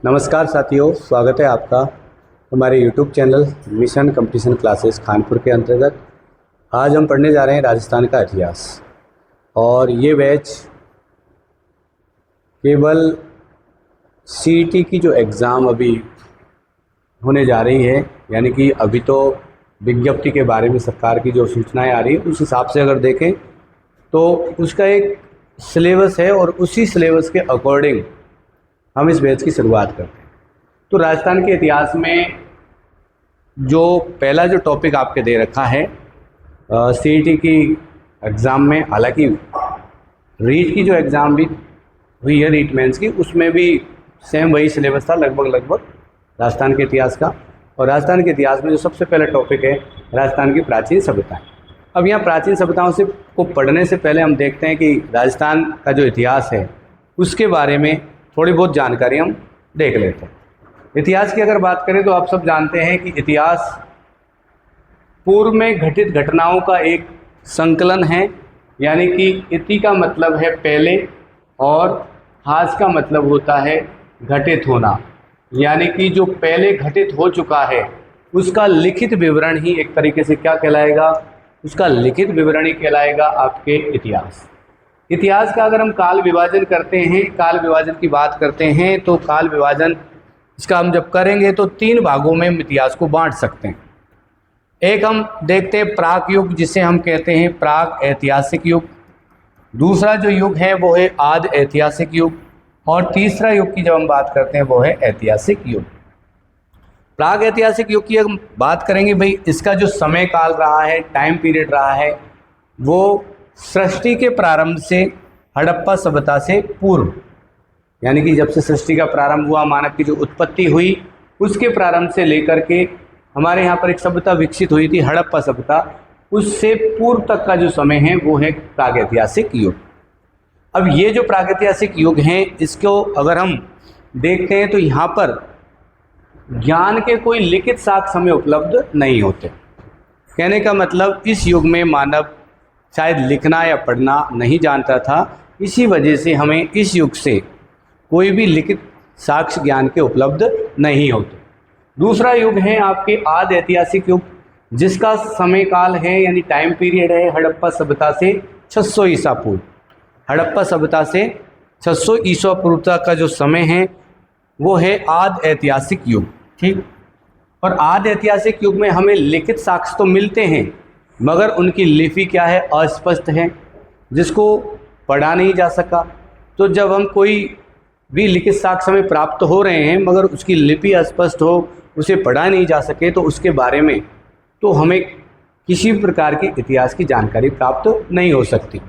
नमस्कार साथियों, स्वागत है आपका हमारे YouTube channel mission competition classes Kanpur के अंतर्गत। आज हम पढ़ने जा रहे हैं राजस्थान का इतिहास और ये बैच केवल CET की जो एग्ज़ाम अभी होने जा रही है, यानी कि अभी तो विज्ञप्ति के बारे में सरकार की जो सूचनाएं आ रही है उस हिसाब से अगर देखें तो उसका एक सिलेबस है और उसी सिलेबस के अकॉर्डिंग हम इस बैच की शुरुआत करते हैं। तो राजस्थान के इतिहास में जो पहला जो टॉपिक आपके दे रखा है CET की एग्ज़ाम में, हालांकि रीट की जो एग्ज़ाम भी हुई है रीट मेंस की, उसमें भी सेम वही सिलेबस था लगभग राजस्थान के इतिहास का। और राजस्थान के इतिहास में जो सबसे पहला टॉपिक है राजस्थान की प्राचीन सभ्यताएं। अब यहाँ प्राचीन सभ्यताओं से को पढ़ने से पहले हम देखते हैं कि राजस्थान का जो इतिहास है उसके बारे में थोड़ी बहुत जानकारी हम देख लेते हैं। इतिहास की अगर बात करें तो आप सब जानते हैं कि इतिहास पूर्व में घटित घटनाओं का एक संकलन है, यानी कि इति का मतलब है पहले और हास का मतलब होता है घटित होना, यानी कि जो पहले घटित हो चुका है उसका लिखित विवरण ही एक तरीके से क्या कहलाएगा, उसका लिखित विवरण ही कहलाएगा आपके इतिहास। इतिहास का अगर हम काल विभाजन करते हैं, काल विभाजन की बात करते हैं तो काल विभाजन इसका हम जब करेंगे तो 3 भागों में हम इतिहास को बांट सकते हैं। एक हम देखते हैं प्राक युग, जिसे हम कहते हैं प्राक ऐतिहासिक युग। दूसरा जो युग है वो है आदि ऐतिहासिक युग और तीसरा युग की जब हम बात करते हैं वो है ऐतिहासिक युग। प्राग ऐतिहासिक युग की हम बात करेंगे, भाई इसका जो समय काल रहा है, टाइम पीरियड रहा है, वो सृष्टि के प्रारंभ से हड़प्पा सभ्यता से पूर्व, यानी कि जब से सृष्टि का प्रारंभ हुआ, मानव की जो उत्पत्ति हुई उसके प्रारंभ से लेकर के हमारे यहाँ पर एक सभ्यता विकसित हुई थी हड़प्पा सभ्यता, उससे पूर्व तक का जो समय है वो है प्रागैतिहासिक युग। अब ये जो प्रागैतिहासिक युग हैं इसको अगर हम देखते हैं तो यहाँ पर ज्ञान के कोई लिखित साक्ष्य हमें उपलब्ध नहीं होते। कहने का मतलब इस युग में मानव शायद लिखना या पढ़ना नहीं जानता था, इसी वजह से हमें इस युग से कोई भी लिखित साक्ष्य ज्ञान के उपलब्ध नहीं होते। दूसरा युग है आपके आदि ऐतिहासिक युग, जिसका समय काल है यानी टाइम पीरियड है हड़प्पा सभ्यता से 600 ईसा पूर्व। हड़प्पा सभ्यता से 600 ईसा पूर्व तक का जो समय है वो है आदि ऐतिहासिक युग, ठीक। और आदि ऐतिहासिक युग में हमें लिखित साक्ष्य तो मिलते हैं मगर उनकी लिपि क्या है, अस्पष्ट है, जिसको पढ़ा नहीं जा सका। तो जब हम कोई भी लिखित साक्ष्य हमें प्राप्त हो रहे हैं मगर उसकी लिपि अस्पष्ट हो, उसे पढ़ा नहीं जा सके, तो उसके बारे में तो हमें किसी प्रकार की इतिहास की जानकारी प्राप्त नहीं हो सकती।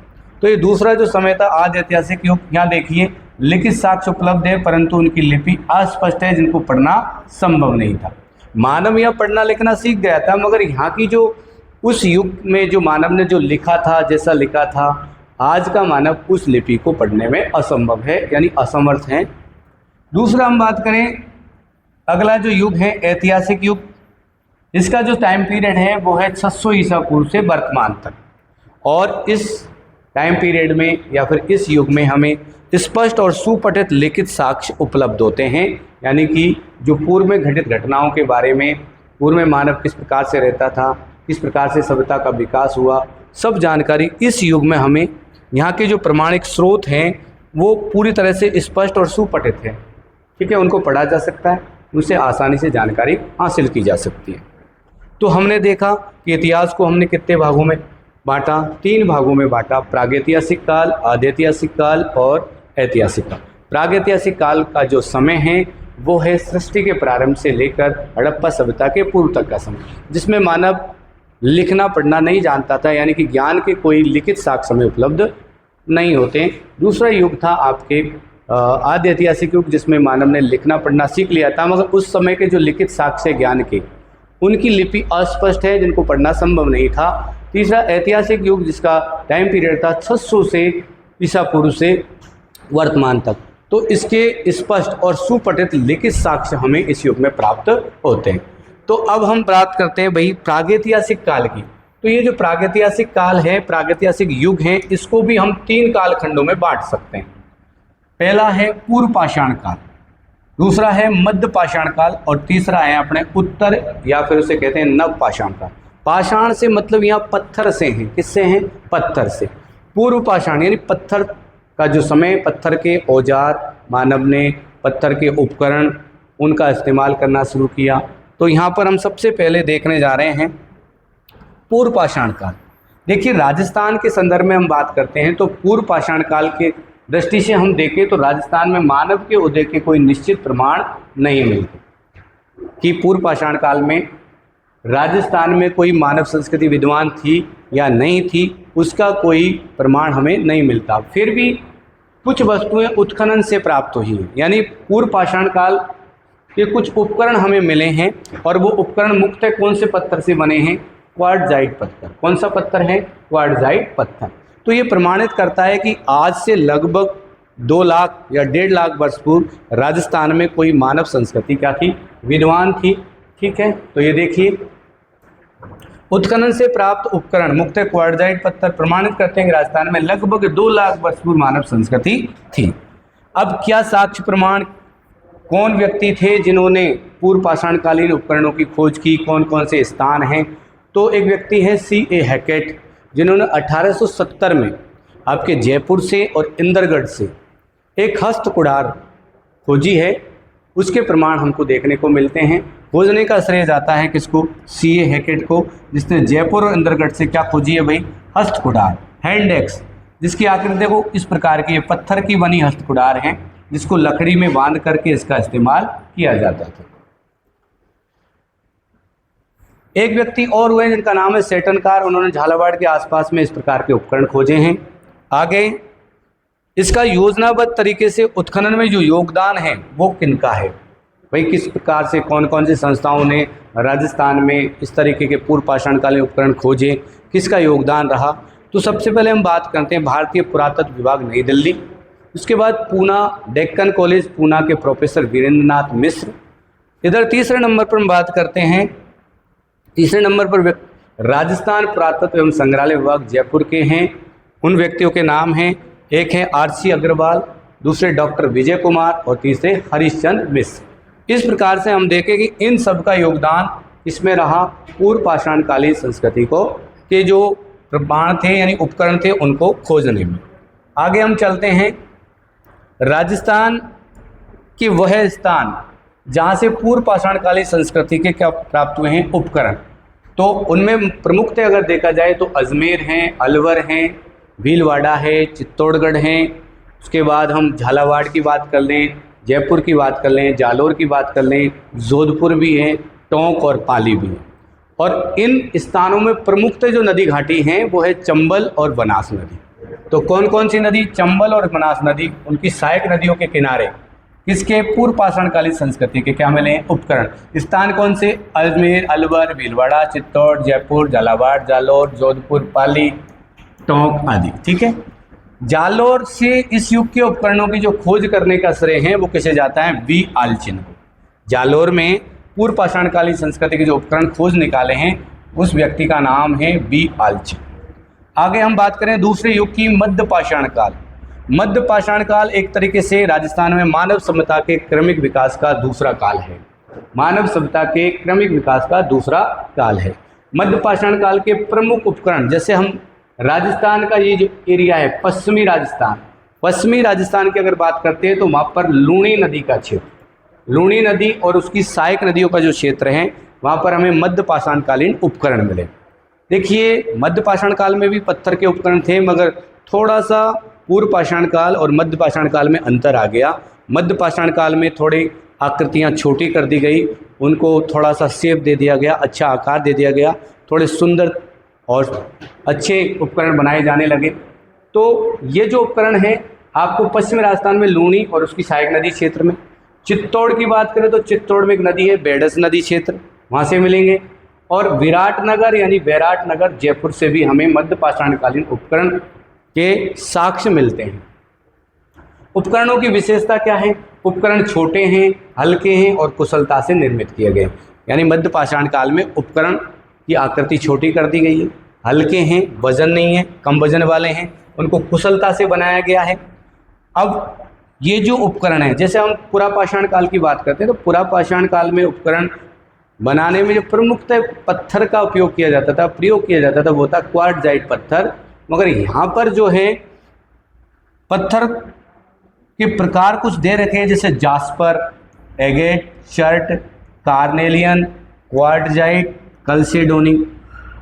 तो ये दूसरा जो समय था आदि ऐतिहासिक युग, यहाँ देखिए लिखित साक्ष्य उपलब्ध है परंतु उनकी लिपि अस्पष्ट है, जिनको पढ़ना संभव नहीं था। मानव यह पढ़ना लिखना सीख गया था मगर यहाँ की जो उस युग में जो मानव ने जो लिखा था, जैसा लिखा था, आज का मानव उस लिपि को पढ़ने में असंभव है, यानी असमर्थ है। दूसरा हम बात करें, अगला जो युग है ऐतिहासिक युग, इसका जो टाइम पीरियड है वो है 600 ईसा पूर्व से वर्तमान तक। और इस टाइम पीरियड में या फिर इस युग में हमें स्पष्ट और सुपठित लिखित साक्ष्य उपलब्ध होते हैं, यानी कि जो पूर्व में घटित घटनाओं के बारे में, पूर्व में मानव किस प्रकार से रहता था, किस प्रकार से सभ्यता का विकास हुआ, सब जानकारी इस युग में हमें यहाँ के जो प्रमाणिक स्रोत हैं वो पूरी तरह से स्पष्ट और सुपठित हैं, ठीक है। उनको पढ़ा जा सकता है, उनसे आसानी से जानकारी हासिल की जा सकती है। तो हमने देखा कि इतिहास को हमने कितने भागों में बांटा, 3 भागों में बांटा, प्रागैतिहासिक काल, आद्यैतिहासिक काल और ऐतिहासिक काल। प्रागैतिहासिक काल का जो समय है वो है सृष्टि के प्रारंभ से लेकर हड़प्पा सभ्यता के पूर्व तक का समय, जिसमें मानव लिखना पढ़ना नहीं जानता था, यानी कि ज्ञान के कोई लिखित साक्ष्य में उपलब्ध नहीं होते। दूसरा युग था आपके आदि ऐतिहासिक युग, जिसमें मानव ने लिखना पढ़ना सीख लिया था मगर उस समय के जो लिखित साक्ष्य ज्ञान के, उनकी लिपि अस्पष्ट है, जिनको पढ़ना संभव नहीं था। तीसरा ऐतिहासिक युग, जिसका टाइम पीरियड था 600 से ईसा पूर्व से वर्तमान तक। तो इसके स्पष्ट और सुपठित लिखित साक्ष्य हमें इस युग में प्राप्त होते हैं। तो अब हम बात करते हैं भाई प्रागैतिहासिक काल की। तो ये जो प्रागैतिहासिक काल है, प्रागैतिहासिक युग है, इसको भी हम 3 कालखंडों में बांट सकते हैं। पहला है पूर्व पाषाण काल। दूसरा है मध्य पाषाण काल और तीसरा है अपने उत्तर या फिर उसे कहते हैं नव पाषाण काल। पाषाण से मतलब यहाँ पत्थर से हैं, किससे हैं? पत्थर से। पूर्व पाषाण यानी पत्थर का जो समय, पत्थर के औजार, मानव ने पत्थर के उपकरण उनका इस्तेमाल करना शुरू किया। तो यहाँ पर हम सबसे पहले देखने जा रहे हैं पूर्व पाषाण काल। देखिए राजस्थान के संदर्भ में हम बात करते हैं तो पूर्व पाषाण काल के दृष्टि से हम देखें तो राजस्थान में मानव के उदय के कोई निश्चित प्रमाण नहीं मिलते कि पूर्व पाषाण काल में राजस्थान में कोई मानव संस्कृति विद्वान थी या नहीं थी, उसका कोई प्रमाण हमें नहीं मिलता। फिर भी कुछ वस्तुएं उत्खनन से प्राप्त हुई हैं, यानी पूर्व पाषाण काल के कुछ उपकरण हमें मिले हैं और वो उपकरण मुख्यतः कौन से पत्थर से बने हैं? क्वार्टजाइट पत्थर। कौन सा पत्थर है? क्वार्टजाइट पत्थर। तो ये प्रमाणित करता है कि आज से लगभग 2 लाख या 1.5 लाख वर्ष पूर्व राजस्थान में कोई मानव संस्कृति क्या थी? विद्वान थी। ठीक है, तो ये देखिए उत्खनन से प्राप्त उपकरण मुख्यतः क्वार्टजाइट पत्थर प्रमाणित करते हैं कि राजस्थान में लगभग 2 लाख वर्ष पूर्व मानव संस्कृति थी। अब क्या साक्ष्य प्रमाण, कौन व्यक्ति थे जिन्होंने पूर्व पाषाणकालीन उपकरणों की खोज की, कौन कौन से स्थान हैं? तो एक व्यक्ति है C.A. हैकेट, जिन्होंने 1870 में आपके जयपुर से और इंदरगढ़ से एक हस्त कुड़ार खोजी है। उसके प्रमाण हमको देखने को मिलते हैं। खोजने का श्रेय जाता है किसको? C.A. हैकेट को, जिसने जयपुर और इंदरगढ़ से क्या खोजी है भाई? हस्त कुड़ार, हैंड एक्स, जिसकी आकृति देखो इस प्रकार की, पत्थर की बनी हस्त कुड़ार है जिसको लकड़ी में बांध करके इसका इस्तेमाल किया जाता था। एक व्यक्ति और हुए जिनका नाम है सेटनकार, उन्होंने झालावाड़ के आसपास में इस प्रकार के उपकरण खोजे हैं। आगे इसका योजनाबद्ध तरीके से उत्खनन में जो योगदान है वो किनका है भाई? किस प्रकार से कौन कौन सी संस्थाओं ने राजस्थान में इस तरीके के पूर्व पाषाणकालीन उपकरण खोजे, किसका योगदान रहा? तो सबसे पहले हम बात करते हैं भारतीय पुरातत्व विभाग नई दिल्ली, उसके बाद पूना डेक्कन कॉलेज पूना के प्रोफेसर वीरेंद्रनाथ मिश्र। इधर तीसरे नंबर पर हम बात करते हैं, तीसरे नंबर पर राजस्थान पुरातत्व एवं संग्रहालय विभाग जयपुर के हैं। उन व्यक्तियों के नाम हैं, एक है R.C. अग्रवाल, दूसरे डॉक्टर विजय कुमार और तीसरे हरिश्चंद्र मिश्र। इस प्रकार से हम देखें कि इन सब का योगदान इसमें रहा पूर्व पाषाणकालीन संस्कृति को के जो प्रमाण थे यानी उपकरण थे उनको खोजने में। आगे हम चलते हैं, राजस्थान के वह स्थान जहाँ से पूर्व पाषाणकालीन संस्कृति के क्या प्राप्त हुए हैं उपकरण, तो उनमें प्रमुखतः अगर देखा जाए तो अजमेर हैं, अलवर हैं, भीलवाड़ा है, चित्तौड़गढ़ हैं। उसके बाद हम झालावाड़ की बात कर लें, जयपुर की बात कर लें, जालोर की बात कर लें, जोधपुर भी है, टोंक और पाली भी है। और इन स्थानों में प्रमुखतः जो नदी घाटी हैं वो है चंबल और बनास नदी। तो कौन कौन सी नदी? चंबल और बनास नदी, उनकी सहायक नदियों के किनारे किसके? पूर्व पाषाणकालीन संस्कृति के क्या मिले हैं? उपकरण। स्थान कौन से? अजमेर, अलवर, भीलवाड़ा, चित्तौड़, जयपुर, झालावाड़, जालोर, जोधपुर, पाली, टोंक आदि। ठीक है, जालोर से इस युग के उपकरणों की जो खोज करने का श्रेय है वो किसे जाता है? बी आलचिन को। जालोर में पूर्व पाषाणकालीन संस्कृति के जो उपकरण खोज निकाले हैं उस व्यक्ति का नाम है बी आलचिन। आगे हम बात करें दूसरे युग की, मध्य पाषाण काल। मध्य पाषाण काल एक तरीके से राजस्थान में मानव सभ्यता के क्रमिक विकास का दूसरा काल है। मानव सभ्यता के क्रमिक विकास का दूसरा काल है। मध्य पाषाण काल के प्रमुख उपकरण, जैसे हम राजस्थान का ये जो एरिया है पश्चिमी राजस्थान, पश्चिमी राजस्थान की अगर बात करते हैं तो वहाँ पर लूणी नदी का क्षेत्र, लूणी नदी और उसकी सहायक नदियों का जो क्षेत्र है वहाँ पर हमें मध्य पाषाणकालीन उपकरण मिले। देखिए मध्य पाषाण काल में भी पत्थर के उपकरण थे, मगर थोड़ा सा पूर्व पाषाण काल और मध्य पाषाण काल में अंतर आ गया। मध्य पाषाण काल में थोड़ी आकृतियाँ छोटी कर दी गई, उनको थोड़ा सा शेप दे दिया गया, अच्छा आकार दे दिया गया, थोड़े सुंदर और अच्छे उपकरण बनाए जाने लगे। तो ये जो उपकरण है आपको पश्चिमी राजस्थान में लूणी और उसकी सहायक नदी क्षेत्र में। चित्तौड़ की बात करें तो चित्तौड़ में एक नदी है बेडस नदी क्षेत्र, वहाँ से मिलेंगे। और विराटनगर यानी बैराटनगर जयपुर से भी हमें मध्य पाषाणकालीन उपकरण के साक्ष्य मिलते हैं। उपकरणों की विशेषता क्या है? उपकरण छोटे हैं, हल्के हैं और कुशलता से निर्मित किए गए। यानी मध्य पाषाण काल में उपकरण की आकृति छोटी कर दी गई है, हल्के हैं, वजन नहीं है, कम वजन वाले हैं, उनको कुशलता से बनाया गया है। अब ये जो उपकरण है, जैसे हम पुरापाषाण काल की बात करते हैं तो पुरापाषाण काल में उपकरण बनाने में जो प्रमुखतः पत्थर का उपयोग किया जाता था, प्रयोग किया जाता था, वो था क्वार्टजाइट पत्थर। मगर यहाँ पर जो है पत्थर के प्रकार कुछ दे रखे हैं, जैसे jasper, agate, chert, carnelian, quartzite, chalcedony.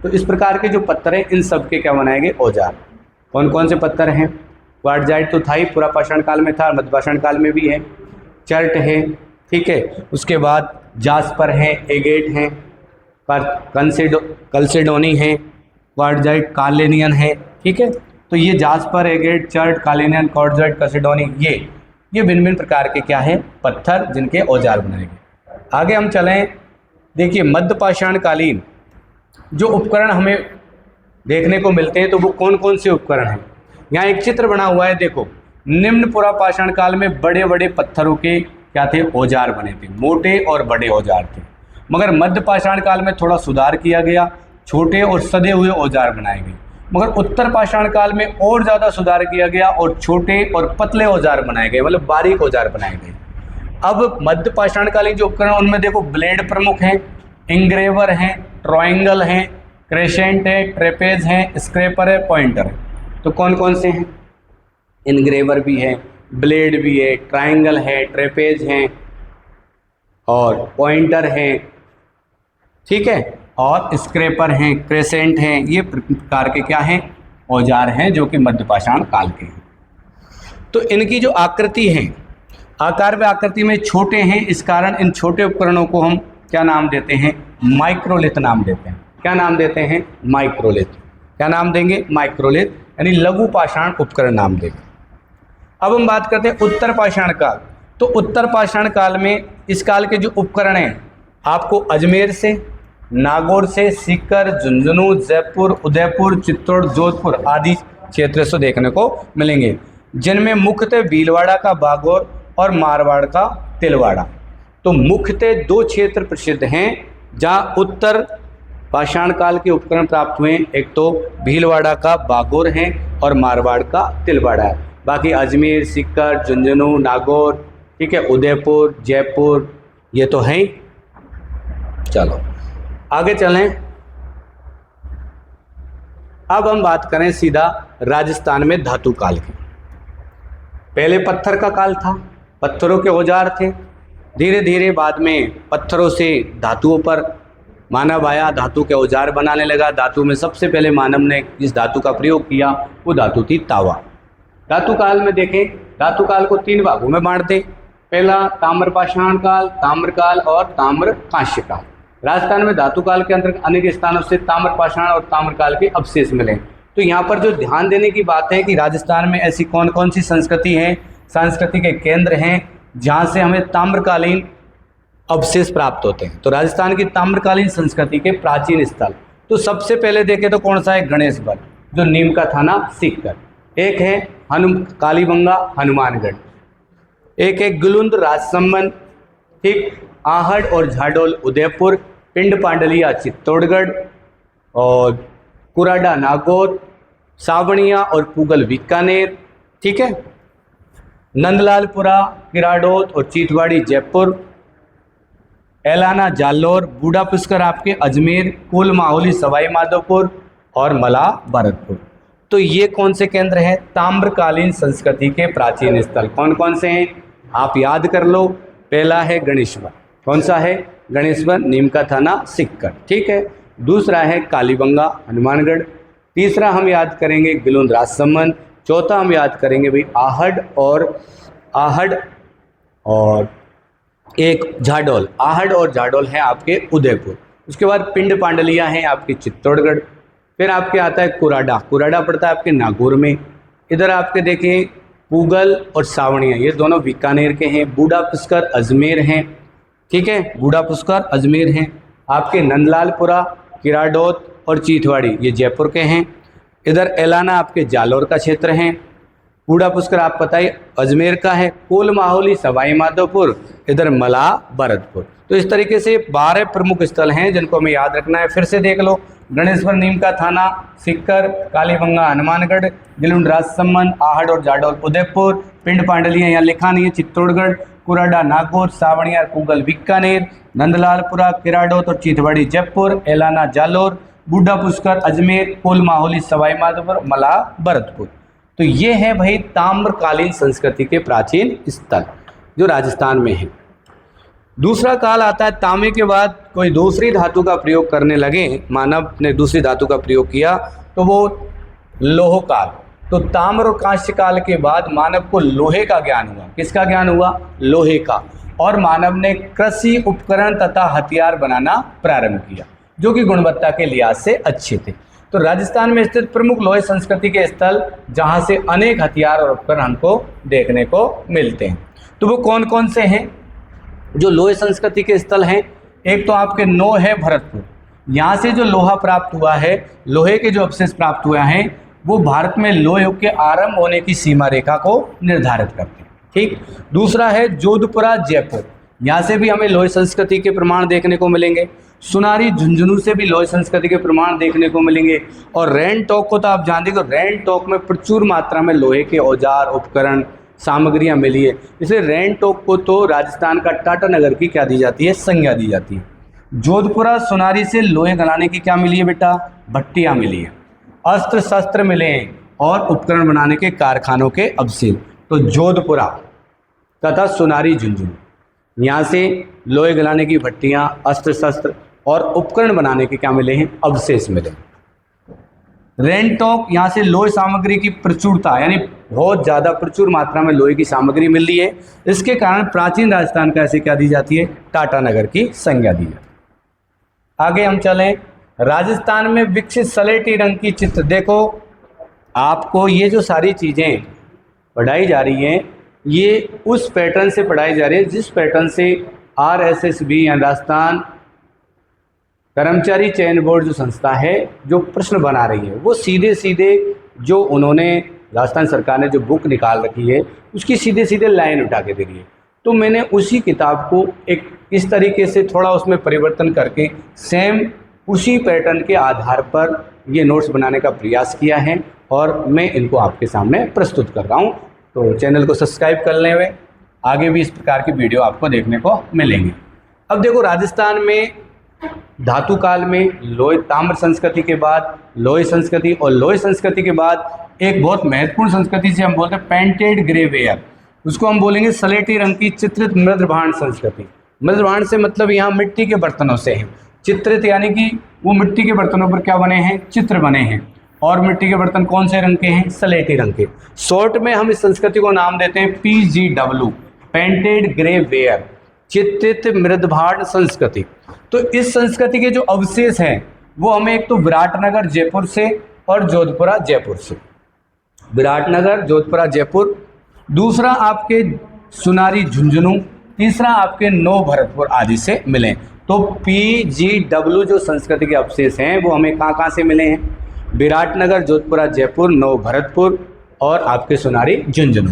तो इस प्रकार के जो पत्थर हैं इन सब के क्या बनाए गए औजार। कौन कौन से पत्थर हैं? क्वार्टजाइट तो था ही, पुरापाषाण काल में था, मध्यपाषाण काल में भी है। चर्ट है, ठीक है, उसके बाद जास्पर है, एगेट है, कल्सेडोनी है, क्वार्टजाइट, कार्नेलियन है, ठीक है। तो ये jasper, agate, chert, carnelian, quartzite, chalcedony, ये भिन्न भिन्न प्रकार के क्या है पत्थर जिनके औजार बनाए गए। आगे हम चलें, देखिए मध्यपाषाण कालीन जो उपकरण हमें देखने को मिलते हैं तो वो कौन कौन से उपकरण हैं। यहाँ एक चित्र बना हुआ है, देखो निम्न पुरापाषाण काल में बड़े बड़े पत्थरों के क्या थे औजार बने थे, मोटे और बड़े औजार थे। मगर मध्यपाषाण काल में थोड़ा सुधार किया गया, छोटे और सदे हुए औजार बनाए गए। मगर उत्तर पाषाण काल में और ज़्यादा सुधार किया गया और छोटे और पतले औजार बनाए गए, मतलब बारीक औजार बनाए गए। अब मध्यपाषाण कालीन जो उपकरण उनमें देखो ब्लेड प्रमुख हैं, इंग्रेवर हैं, ट्रायंगल हैं, क्रेसेंट है, ट्रेपेज है, स्क्रैपर है, पॉइंटर है। तो कौन कौन से हैं? इंग्रेवर भी है, ब्लेड भी है, ट्रायंगल है, ट्रेपेज है और पॉइंटर है, ठीक है, और स्क्रैपर हैं, क्रेसेंट हैं। ये प्रकार के क्या हैं औजार हैं जो कि मध्यपाषाण काल के हैं। तो इनकी जो आकृति है, आकार व आकृति में छोटे हैं, इस कारण इन छोटे उपकरणों को हम क्या नाम देते हैं? माइक्रोलिथ नाम देते हैं। क्या नाम देते हैं? माइक्रोलिथ। क्या नाम देंगे? माइक्रोलिथ, यानी लघु पाषाण उपकरण नाम देंगे। अब हम बात करते हैं उत्तर पाषाण काल। तो उत्तर पाषाण काल में इस काल के जो उपकरण हैं आपको अजमेर से, नागौर से, सीकर, झुंझुनू, जयपुर, उदयपुर, चित्तौड़, जोधपुर आदि क्षेत्र से देखने को मिलेंगे, जिनमें मुख्यतः भीलवाड़ा का बागौर और मारवाड़ का तिलवाड़ा। तो मुख्यतः दो क्षेत्र प्रसिद्ध हैं जहाँ उत्तर पाषाण काल के उपकरण प्राप्त हुए। एक तो भीलवाड़ा का बागौर है और मारवाड़ का तिलवाड़ा है। बाकी अजमेर, सीकर, झुंझुनू, नागौर, ठीक है, उदयपुर, जयपुर, ये तो है ही। चलो आगे चलें। अब हम बात करें सीधा राजस्थान में धातु काल की। पहले पत्थर का काल था, पत्थरों के औजार थे। धीरे धीरे बाद में पत्थरों से धातुओं पर मानव आया, धातु के औजार बनाने लगा। धातु में सबसे पहले मानव ने जिस धातु का प्रयोग किया वो धातु थी तावा। धातु काल में देखें, धातु काल को 3 भागों में बांटते। पहला ताम्रपाषाण काल, ताम्रकाल और ताम्रकांस्य काल। राजस्थान में धातु काल के अंतर्गत अनेक स्थानों से ताम्रपाषाण और ताम्रकाल के अवशेष मिले। तो यहाँ पर जो ध्यान देने की बात है कि राजस्थान में ऐसी कौन कौन सी संस्कृति है, संस्कृति के केंद्र हैं जहाँ से हमें ताम्रकालीन अवशेष प्राप्त होते हैं। तो राजस्थान की ताम्रकालीन संस्कृति के प्राचीन स्थल, तो सबसे पहले देखें तो कौन सा है? गणेशगढ़, जो नीम का थाना सीकर। एक है कालीबंगा हनुमानगढ़, एक है गुलुंद राजसमंद, ठीक, आहड़ और झाडोल उदयपुर, पिंड पांडलिया चित्तौड़गढ़ और कुराडा नागौर, सावणिया और पूगल बीकानेर, ठीक है, नंदलालपुरा, किराडोत और चीतवाड़ी जयपुर, एलाना जालोर, बूढ़ा पुष्कर आपके अजमेर, कुल माहौली सवाई माधोपुर और मला भरतपुर। तो ये कौन से केंद्र हैं? ताम्रकालीन संस्कृति के प्राचीन स्थल। कौन कौन से हैं आप याद कर लो। पहला है गणेशवर। कौन सा है? गणेशवर, नीम का थाना सीकर, ठीक है। दूसरा है कालीबंगा हनुमानगढ़। तीसरा हम याद करेंगे गिलुंद राजसमंद। चौथा हम याद करेंगे भाई आहड़ और एक झाडोल। आहड़ और झाडोल है आपके उदयपुर। उसके बाद पिंड पांडलिया है आपके चित्तौड़गढ़। फिर आपके आता है कुराडा, कुराडा पड़ता है आपके नागौर में। इधर आपके देखें पूगल और सावणिया, ये दोनों बीकानेर के हैं। बूढ़ा पुष्कर अजमेर हैं, ठीक है, बूढ़ा पुष्कर अजमेर हैं। आपके नंदलालपुरा, किराडोत और चीतवाड़ी ये जयपुर के हैं। इधर एलाना आपके जालोर का क्षेत्र हैं। बूढ़ा पुष्कर आप पता ही अजमेर का है, कोल माहौली सवाई माधोपुर, इधर मला भरतपुर। तो इस तरीके से 12 प्रमुख स्थल हैं जिनको हमें याद रखना है। फिर से देख लो, गणेश्वर नीम का थाना सिक्कर, कालीबंगा हनुमानगढ़, गिलुंड राजसमंद, आहड़ और जाडौल उदयपुर, पिंड पांडलिया यहाँ लिखा नहीं है चित्तौड़गढ़, कुराडा नागौर, सावणिया कुगल बीकानेर, नंदलालपुरा किराडोत और चीथवाड़ी जयपुर, एलाना जालोर, बूढ़ा पुष्कर अजमेर, कोल माहौली सवाई माधोपुर, मला भरतपुर। तो ये है भाई ताम्रकालीन संस्कृति के प्राचीन स्थल जो राजस्थान में है। दूसरा काल आता है तांबे के बाद कोई दूसरी धातु का प्रयोग करने लगे, मानव ने दूसरी धातु का प्रयोग किया तो वो लोह काल। तो ताम्र और कांस्य काल के बाद मानव को लोहे का ज्ञान हुआ। किसका ज्ञान हुआ? लोहे का। और मानव ने कृषि उपकरण तथा हथियार बनाना प्रारंभ किया जो कि गुणवत्ता के लिहाज से अच्छे थे। तो राजस्थान में स्थित प्रमुख लोहे संस्कृति के स्थल जहां से अनेक हथियार और उपकरण हमको देखने को मिलते हैं, तो वो कौन कौन से हैं जो लोहे संस्कृति के स्थल हैं? एक तो आपके नो है भरतपुर। यहाँ से जो लोहा प्राप्त हुआ है, लोहे के जो अवशेष प्राप्त हुए हैं, वो भारत में लोह युग के आरंभ होने की सीमा रेखा को निर्धारित करते हैं। ठीक। दूसरा है जोधपुरा जयपुर। यहाँ से भी हमें लोहे संस्कृति के प्रमाण देखने को मिलेंगे। सुनारी झुंझुनू से भी लोहे संस्कृति के प्रमाण देखने को मिलेंगे। और रैनटोक को तो आप जानते हो, रैनटोक में प्रचुर मात्रा में लोहे के औजार उपकरण सामग्रियां मिली है। इसलिए रैनटोक को तो राजस्थान का टाटानगर की क्या दी जाती है? संज्ञा दी जाती है। जोधपुरा सोनारी से लोहे गलाने की क्या मिली है बेटा? भट्टियां मिली है। अस्त्र शस्त्र मिले हैं और उपकरण बनाने के कारखानों के अवशेष। तो जोधपुरा तथा सोनारी झुंझुनू यहाँ से लोहे गलाने की भट्टियां, अस्त्र शस्त्र और उपकरण बनाने के क्या मिले हैं? अवशेष मिले। रैनटोक यहाँ से लोहे सामग्री की प्रचुरता, यानी बहुत ज़्यादा प्रचुर मात्रा में लोहे की सामग्री मिल रही है। इसके कारण प्राचीन राजस्थान का ऐसे क्या दी जाती है? टाटानगर की संज्ञा दी जाती है। आगे हम चलें, राजस्थान में विकसित सलेटी रंग की चित्र। देखो आपको ये जो सारी चीज़ें पढ़ाई जा रही हैं, ये उस पैटर्न से पढ़ाई जा रही है जिस पैटर्न से RSSB या राजस्थान कर्मचारी चयन बोर्ड जो संस्था है जो प्रश्न बना रही है, वो सीधे सीधे जो उन्होंने राजस्थान सरकार ने जो बुक निकाल रखी है उसकी सीधे सीधे लाइन उठा के दे रही है। तो मैंने उसी किताब को एक इस तरीके से थोड़ा उसमें परिवर्तन करके सेम उसी पैटर्न के आधार पर ये नोट्स बनाने का प्रयास किया है और मैं इनको आपके सामने प्रस्तुत कर रहा हूँ। तो चैनल को सब्सक्राइब कर लें, हुए आगे भी इस प्रकार की वीडियो आपको देखने को मिलेंगे। अब देखो, राजस्थान में धातु काल में लोहे ताम्र संस्कृति के बाद लोहे संस्कृति और लोहे संस्कृति के बाद एक बहुत महत्वपूर्ण संस्कृति से हम बोलते हैं पेंटेड ग्रे वेयर, उसको हम बोलेंगे सलेटी रंग की चित्रित मृदभांड संस्कृति। मृदभांड से मतलब यहाँ मिट्टी के बर्तनों से है। चित्रित यानी कि वो मिट्टी के बर्तनों पर क्या बने हैं? चित्र बने हैं। और मिट्टी के बर्तन कौन से रंग के हैं? सलेटी रंग के। शॉर्ट में हम इस संस्कृति को नाम देते हैं PGW, पेंटेड ग्रे वेयर, चित्रित मृदभांड संस्कृति। तो इस संस्कृति के जो अवशेष हैं वो हमें एक तो विराटनगर जयपुर से और जोधपुरा जयपुर से, विराटनगर जोधपुरा जयपुर, दूसरा आपके सुनारी झुंझुनू, तीसरा आपके नो भरतपुर आदि से मिले। तो PGW जो संस्कृति के अवशेष हैं वो हमें कहाँ कहाँ से मिले हैं? विराटनगर, जोधपुरा जयपुर, नो भरतपुर और आपके सुनारी झुंझुनू।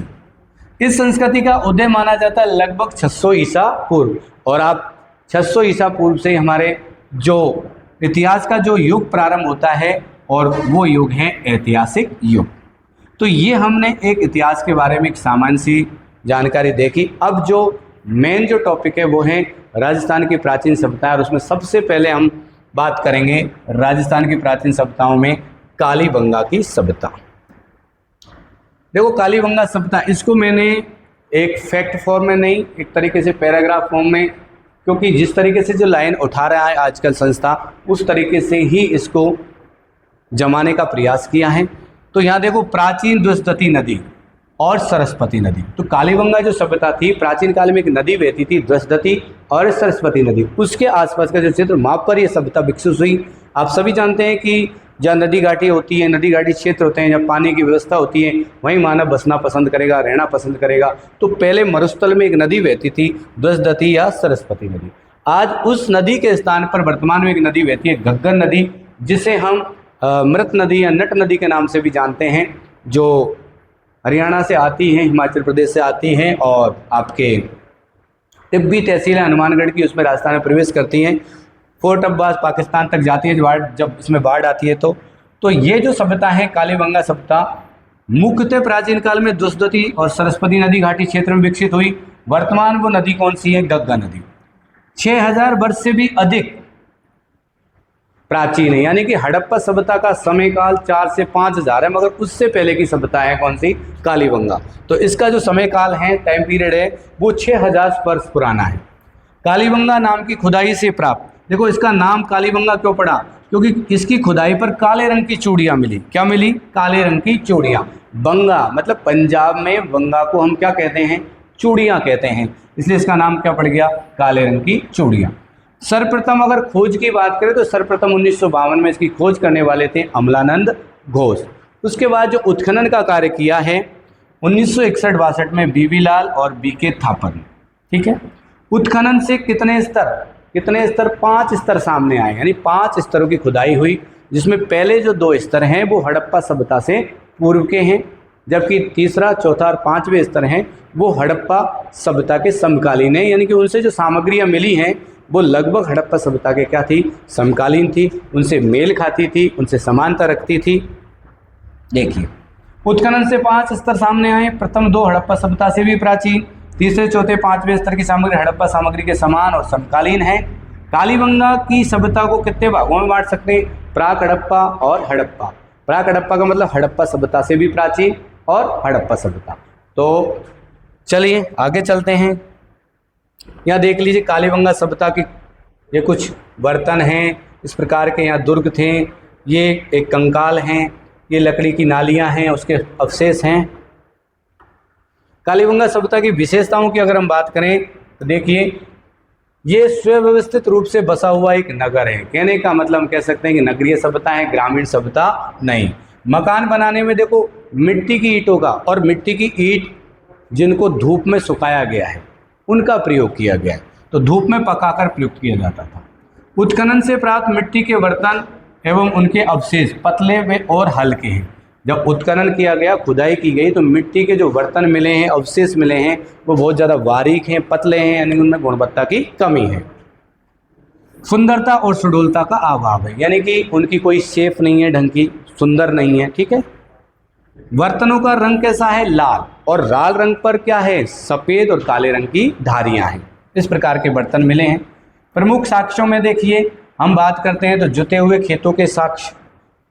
इस संस्कृति का उदय माना जाता है लगभग 600 ईसा पूर्व। और आप 600 ईसा पूर्व से हमारे जो इतिहास का जो युग प्रारंभ होता है और वो युग है ऐतिहासिक युग। तो ये हमने एक इतिहास के बारे में एक सामान्य सी जानकारी देखी। अब जो मेन जो टॉपिक है वो है राजस्थान की प्राचीन सभ्यता, और उसमें सबसे पहले हम बात करेंगे राजस्थान की प्राचीन सभ्यताओं में कालीबंगा की सभ्यता। देखो कालीबंगा सभ्यता, इसको मैंने एक फैक्ट फॉर्म में नहीं, एक तरीके से पैराग्राफ फॉर्म में, क्योंकि जिस तरीके से जो लाइन उठा रहा है आजकल संस्था उस तरीके से ही इसको जमाने का प्रयास किया है। तो यहाँ देखो, प्राचीन द्वसदती नदी और सरस्वती नदी। तो कालीबंगा जो सभ्यता थी, प्राचीन काल में एक नदी बहती थी द्वसदती और सरस्वती नदी, उसके आसपास का जो क्षेत्र वहाँ पर ये सभ्यता विकसित हुई। आप सभी जानते हैं कि जहाँ नदी घाटी होती है, नदी घाटी क्षेत्र होते हैं, जहाँ पानी की व्यवस्था होती है, वहीं मानव बसना पसंद करेगा, रहना पसंद करेगा। तो पहले मरुस्थल में एक नदी बहती थी द्वसदती या सरस्वती नदी। आज उस नदी के स्थान पर वर्तमान में एक नदी बहती है घग्गर नदी, जिसे हम मृत नदी या नट नदी के नाम से भी जानते हैं, जो हरियाणा से आती हैं, हिमाचल प्रदेश से आती हैं और आपके तिब्बी तहसील है हनुमानगढ़ की, उसमें राजस्थान में प्रवेश करती हैं। फोर्ट अब्बास पाकिस्तान तक जाती है जब इसमें बाढ़ आती है तो ये जो सभ्यता है कालीबंगा सभ्यता मुख्यतः प्राचीन काल में दुष्दती और सरस्वती नदी घाटी क्षेत्र में विकसित हुई। वर्तमान वो नदी कौन सी है? गंगा नदी। 6000 वर्ष से भी अधिक प्राचीन है, यानी कि हड़प्पा सभ्यता का समय काल 4 से 5000 है, मगर उससे पहले की सभ्यता है कौन सी? कालीबंगा। तो इसका जो समय काल है, टाइम पीरियड है, वो 6000 वर्ष पुराना है। कालीबंगा नाम की खुदाई से प्राप्त, देखो इसका नाम कालीबंगा क्यों पड़ा? क्योंकि इसकी खुदाई पर काले रंग की चूड़ियां मिली। क्या मिली? काले रंग की चूड़ियां। बंगा मतलब पंजाब में बंगा को हम क्या कहते हैं? चूड़ियां कहते हैं, इसलिए इसका नाम क्या पड़ गया? काले रंग की चूड़ियां। सर्वप्रथम अगर खोज की बात करें तो सर्वप्रथम 1952 में इसकी खोज करने वाले थे अमलानंद घोष। उसके बाद जो उत्खनन का कार्य किया है 1961-62 में बीवी लाल और बीके थापर ने। ठीक है, उत्खनन से कितने स्तर 5 स्तर सामने आए, यानी 5 स्तरों की खुदाई हुई, जिसमें पहले जो 2 स्तर हैं वो हड़प्पा सभ्यता से पूर्व के हैं, जबकि तीसरा, चौथा और 5वें स्तर हैं वो हड़प्पा सभ्यता के समकालीन है, यानी कि उनसे जो सामग्रियां मिली हैं वो लगभग हड़प्पा सभ्यता के क्या थी? समकालीन थी, उनसे मेल खाती थी, उनसे समानता रखती थी। देखिए, उत्खनन से 5 स्तर सामने आए। प्रथम 2 हड़प्पा सभ्यता से भी प्राचीन, तीसरे, चौथे, 5वें स्तर की सामग्री हड़प्पा सामग्री के समान और समकालीन है। कालीबंगा की सभ्यता को कितने भागों में बांट सकते हैं? प्राक हड़प्पा और हड़प्पा। प्राक हड़प्पा का मतलब हड़प्पा सभ्यता से भी प्राचीन और हड़प्पा सभ्यता। तो चलिए आगे चलते हैं। यहाँ देख लीजिए कालीबंगा सभ्यता के ये कुछ बर्तन हैं, इस प्रकार के यहाँ दुर्ग थे, ये एक कंकाल हैं, ये लकड़ी की नालियाँ हैं, उसके अवशेष हैं। कालीबंगा सभ्यता की विशेषताओं की अगर हम बात करें तो देखिए, ये सुव्यवस्थित रूप से बसा हुआ एक नगर है। कहने का मतलब हम कह सकते हैं कि नगरीय सभ्यता है, ग्रामीण सभ्यता नहीं। मकान बनाने में देखो मिट्टी की ईंटों का, और मिट्टी की ईंट जिनको धूप में सुखाया गया है उनका प्रयोग किया गया है, तो धूप में पकाकर प्रयुक्त किया जाता था। उत्खनन से प्राप्त मिट्टी के बर्तन एवं उनके अवशेष पतले व और हल्के हैं। जब उत्खनन किया गया, खुदाई की गई, तो मिट्टी के जो बर्तन मिले हैं, अवशेष मिले हैं, वो बहुत ज़्यादा बारीक हैं, पतले हैं, यानी उनमें गुणवत्ता की कमी है। सुंदरता और सुडौलता का अभाव है, यानी कि उनकी कोई शेप नहीं है, ढंग की, सुंदर नहीं है। ठीक है, बर्तनों का रंग कैसा है? लाल, और लाल रंग पर क्या है? सफ़ेद और काले रंग की धारियां हैं। इस प्रकार के बर्तन मिले हैं। प्रमुख साक्ष्यों में देखिए, हम बात करते हैं तो जुते हुए खेतों के साक्ष्य,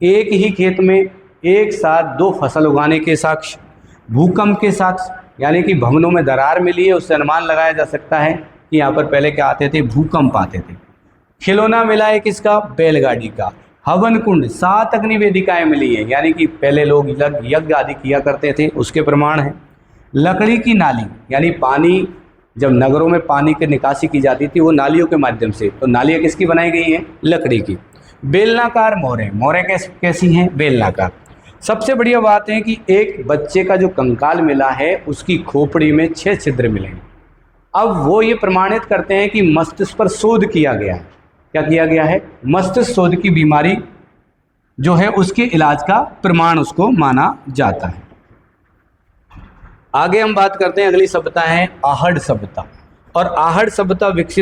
एक ही खेत में एक साथ 2 फसल उगाने के साक्ष्य, भूकंप के साक्ष्य, यानी कि भवनों में दरार मिली है, उससे अनुमान लगाया जा सकता है कि यहाँ पर पहले क्या आते थे? भूकंप आते थे। खिलौना मिला है किसका? बैलगाड़ी का। हवन कुंड, 7 अग्नि वेदिकाएं मिली हैं, यानी कि पहले लोग यज्ञ आदि किया करते थे, उसके प्रमाण हैं। लकड़ी की नाली, यानी पानी, जब नगरों में पानी की निकासी की जाती थी वो नालियों के माध्यम से, तो नालियाँ किसकी बनाई गई हैं? लकड़ी की। बेलनाकार मोहरें, मोहरें कैसी हैं? बेलनाकार। सबसे बढ़िया बात है कि एक बच्चे का जो कंकाल मिला है उसकी खोपड़ी में 6 छिद्र मिले हैं। अब वो ये प्रमाणित करते हैं कि मस्तिष्क पर शोध किया गया है। क्या किया गया है? मस्तिष्क शोध की बीमारी जो है उसके इलाज का प्रमाण उसको माना जाता है। आगे हम बात करते हैं, अगली सभ्यता है आहड़ सभ्यता, और आहड़ सभ्यता विकसित